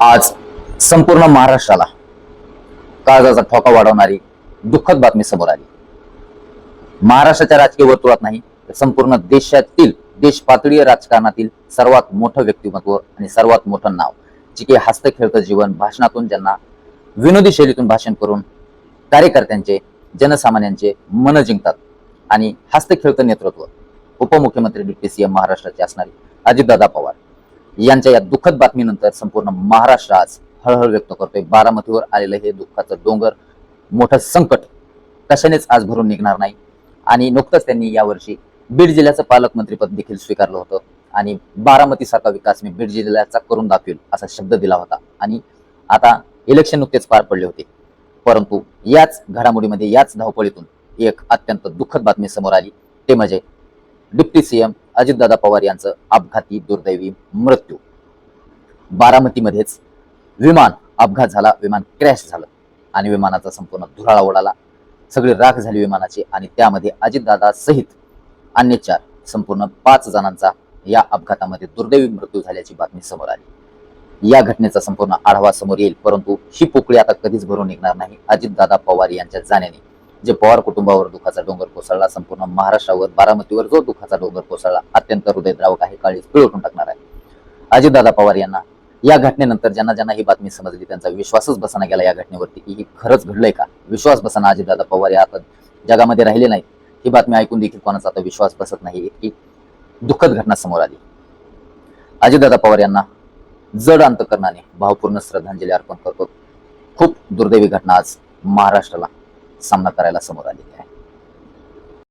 आज संपूर्ण महाराष्ट्राला काळजाचा ठोका वाढवणारी दुःखद बातमी समोर आली। महाराष्ट्राच्या राजकीय वर्तुळात नाही तर संपूर्ण देशातील देश पातळीवर राजकारणातील सर्वात मोठं व्यक्तिमत्व आणि सर्वात मोठं नाव, जे की हसतं खेळतं जीवन, भाषणातून ज्यांना विनोदी शैलीतून भाषण करून कार्यकर्त्यांचे जनसामान्यांचे मन जिंकतात आणि हसतं खेळतं नेतृत्व, उपमुख्यमंत्री डिप्टी सीएम महाराष्ट्राचे असणारे अजितदादा पवार यांच्या या दुःखद बातमीनंतर संपूर्ण महाराष्ट्र आज हळहळ व्यक्त करतोय। बारामतीवर आलेलं हे दुःखाचं डोंगर, मोठं संकट कशानेच आज भरून निघणार नाही। आणि नुकतंच त्यांनी यावर्षी बीड जिल्ह्याचं पालकमंत्रीपद देखील स्वीकारलं होतं आणि बारामती सारखा विकास मी बीड जिल्ह्याचा करून दाखवेल असा शब्द दिला होता। आणि आता इलेक्शन नुकतेच पार पडले होते, परंतु याच घडामोडीमध्ये याच धावपळीतून एक अत्यंत दुःखद बातमी समोर आली, ते म्हणजे डिप्टी सीएम अजितदादा पवार यांचं अपघाती दुर्दैवी मृत्यू। बारामतीमध्येच विमान अपघात झाला, विमान क्रॅश झालं आणि विमानाचा संपूर्ण धुराळा उडाला, सगळी राख झाली विमानाची आणि त्यामध्ये अजितदादा सहित अन्य 4 संपूर्ण 5 जणांचा या अपघातामध्ये दुर्दैवी मृत्यू झाल्याची बातमी समोर आली। या घटनेचा संपूर्ण आढावा समोर येईल, परंतु ही पोकळी आता कधीच भरून निघणार नाही। अजितदादा पवार यांच्या जाण्याने जे पवार कुटुंबावर दुःखाचा डोंगर कोसळला, संपूर्ण महाराष्ट्रावर बारामतीवर जो दुःखाचा डोंगर कोसळला, अत्यंत हृदयद्रावक आहे, काळीज पिळवटून टाकणार आहे। अजितदादा पवार यांना या घटनेनंतर ज्यांना ज्यांना ही बातमी समजली त्यांचा विश्वासच बसना गेला या घटनेवरती की ही खरंच घडलंय का। विश्वास बसना, अजितदादा पवार या आता जगामध्ये राहिले नाहीत। ही बातमी ऐकून देखील कोणाचा आता विश्वास बसत नाही, इतकी दुःखद घटना समोर आली। अजितदादा पवार यांना जड अंतकरणाने भावपूर्ण श्रद्धांजली अर्पण करतो। खूप दुर्दैवी घटना आज महाराष्ट्राला सामना करायला समोर आलेली आहे।